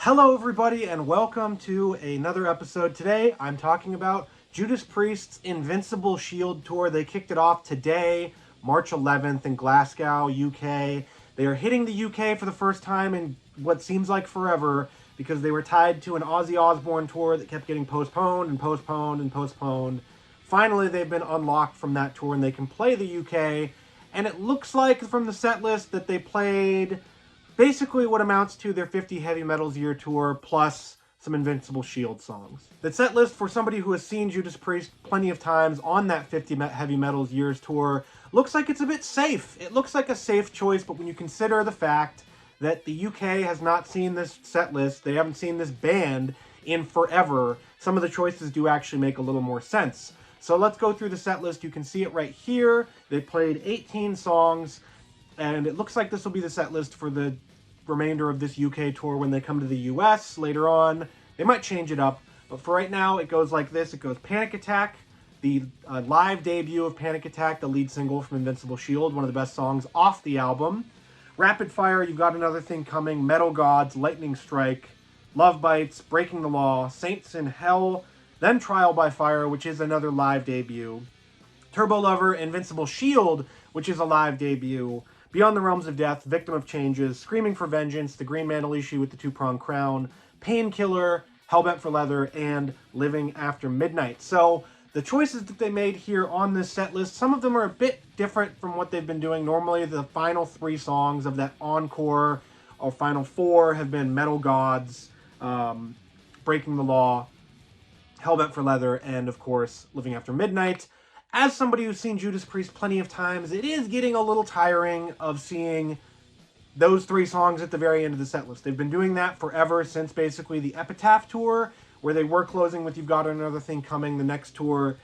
Hello, everybody, and welcome to another episode. Today, I'm talking about Judas Priest's Invincible Shield tour. They kicked it off today, March 11th, in Glasgow, UK. They are hitting the UK for the first time in what seems like forever because they were tied to an Ozzy Osbourne tour that kept getting postponed and postponed and postponed. Finally, they've been unlocked from that tour and they can play the UK. And it looks like from the set list that they played basically what amounts to their 50 Heavy Metals Year tour plus some Invincible Shield songs. The set list, for somebody who has seen Judas Priest plenty of times on that 50 Heavy Metals Years tour, looks like it's a bit safe. It looks like a safe choice, but when you consider the fact that the UK has not seen this set list, they haven't seen this band in forever, some of the choices do actually make a little more sense. So let's go through the set list. You can see it right here. They played 18 songs. And it looks like this will be the set list for the remainder of this UK tour when they come to the US later on. They might change it up, but for right now, it goes like this. It goes Panic Attack, the live debut of Panic Attack, the lead single from Invincible Shield, one of the best songs off the album. Rapid Fire, You've Got Another Thing Coming, Metal Gods, Lightning Strike, Love Bites, Breaking the Law, Saints in Hell, then Trial by Fire, which is another live debut. Turbo Lover, Invincible Shield, which is a live debut. Beyond the Realms of Death, Victim of Changes, Screaming for Vengeance, The Green Manalishi with the Two-Pronged Crown, Painkiller, Hellbent for Leather, and Living After Midnight. So the choices that they made here on this set list, some of them are a bit different from what they've been doing. Normally, the final 3 songs of that encore, or final 4, have been Metal Gods, Breaking the Law, Hellbent for Leather, and, of course, Living After Midnight. As somebody who's seen Judas Priest plenty of times, it is getting a little tiring of seeing those 3 songs at the very end of the set list. They've been doing that forever since basically the Epitaph tour, where they were closing with You've Got Another Thing Coming. The next tour,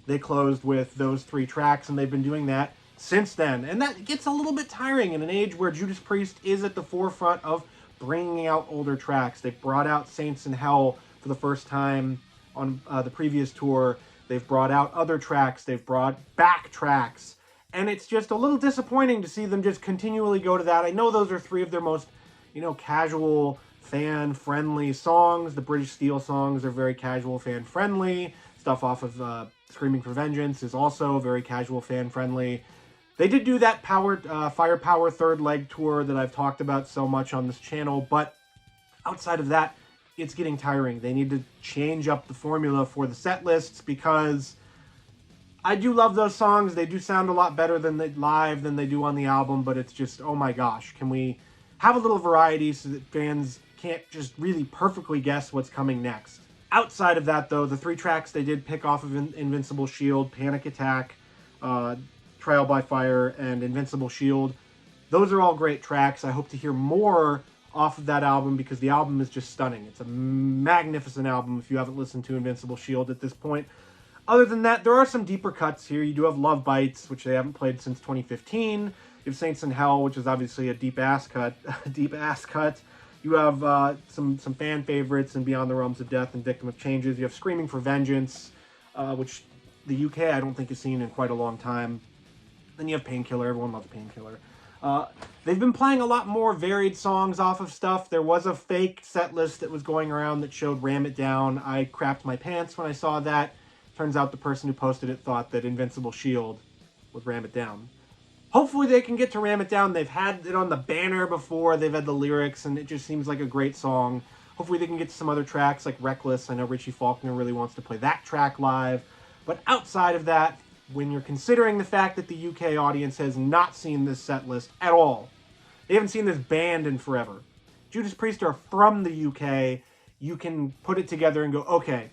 they closed with those 3 tracks, and they've been doing that since then. And that gets a little bit tiring in an age where Judas Priest is at the forefront of bringing out older tracks. They brought out Saints in Hell for the first time on the previous tour. They've brought out other tracks. They've brought back tracks. And it's just a little disappointing to see them just continually go to that. I know those are 3 of their most, casual, fan-friendly songs. The British Steel songs are very casual, fan-friendly. Stuff off of Screaming for Vengeance is also very casual, fan-friendly. They did do that Firepower Third Leg tour that I've talked about so much on this channel. But outside of that, it's getting tiring. They need to change up the formula for the set lists because I do love those songs. They do sound a lot better live than they do on the album, but it's just, oh my gosh, can we have a little variety so that fans can't just really perfectly guess what's coming next? Outside of that, though, the 3 tracks they did pick off of Invincible Shield, Panic Attack, Trial by Fire, and Invincible Shield, those are all great tracks. I hope to hear more off of that album because the album is just stunning. It's a magnificent album if you haven't listened to Invincible Shield at this point. Other than that, there are some deeper cuts here. You do have Love Bites, which they haven't played since 2015. You have Saints in Hell, which is obviously a deep-ass cut. You have some fan favorites in Beyond the Realms of Death and Victim of Changes. You have Screaming for Vengeance, which the UK I don't think has seen in quite a long time. Then you have Painkiller. Everyone loves Painkiller. They've been playing a lot more varied songs off of stuff. There was a fake set list that was going around that showed Ram It Down. I crapped my pants when I saw that. Turns out the person who posted it thought that Invincible Shield was Ram It Down. Hopefully they can get to Ram It Down. They've had it on the banner before. They've had the lyrics, and it just seems like a great song. Hopefully they can get to some other tracks like Reckless. I know Richie Faulkner really wants to play that track live. But outside of that, when you're considering the fact that the UK audience has not seen this set list at all, they haven't seen this band in forever. Judas Priest are from the UK. You can put it together and go, okay,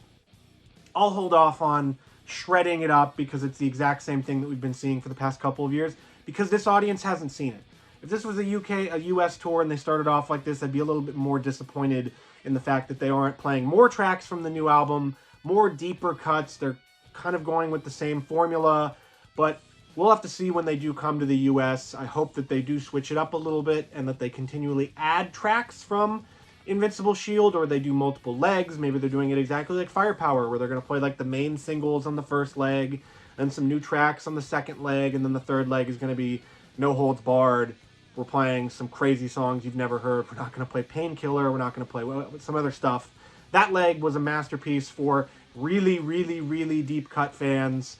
I'll hold off on shredding it up because it's the exact same thing that we've been seeing for the past couple of years because this audience hasn't seen it. If this was a US tour and they started off like this, I'd be a little bit more disappointed in the fact that they aren't playing more tracks from the new album, more deeper cuts. They're kind of going with the same formula, but we'll have to see when they do come to the US. I hope that they do switch it up a little bit and that they continually add tracks from Invincible Shield, or they do multiple legs. Maybe they're doing it exactly like Firepower, where they're going to play like the main singles on the first leg, then some new tracks on the second leg, and then the third leg is going to be No Holds Barred, We're playing some crazy songs you've never heard. We're not going to play Painkiller. We're not going to play some other stuff. That leg was a masterpiece for really, really, really deep cut fans.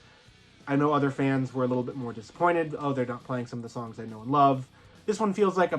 I know other fans were a little bit more disappointed. Oh, they're not playing some of the songs they know and love. This one feels like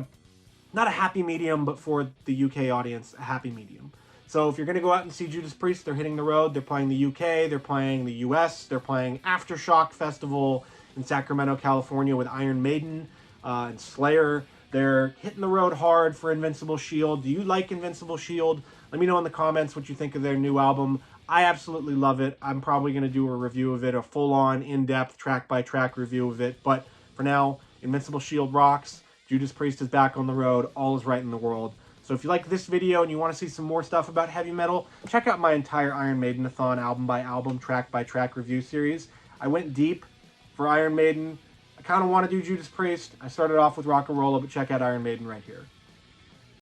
not a happy medium, but for the UK audience, a happy medium. So if you're going to go out and see Judas Priest, they're hitting the road. They're playing the UK, they're playing the US, they're playing Aftershock Festival in Sacramento, California with Iron Maiden and Slayer. They're hitting the road hard for Invincible Shield. Do you like Invincible Shield? Let me know in the comments what you think of their new album. I absolutely love it. I'm probably going to do a review of it, a full-on, in-depth, track-by-track review of it. But for now, Invincible Shield rocks. Judas Priest is back on the road. All is right in the world. So if you like this video and you want to see some more stuff about heavy metal, check out my entire Iron Maiden-a-thon album-by-album, track-by-track review series. I went deep for Iron Maiden. I kind of want to do Judas Priest. I started off with Rock and Rolla, but check out Iron Maiden right here.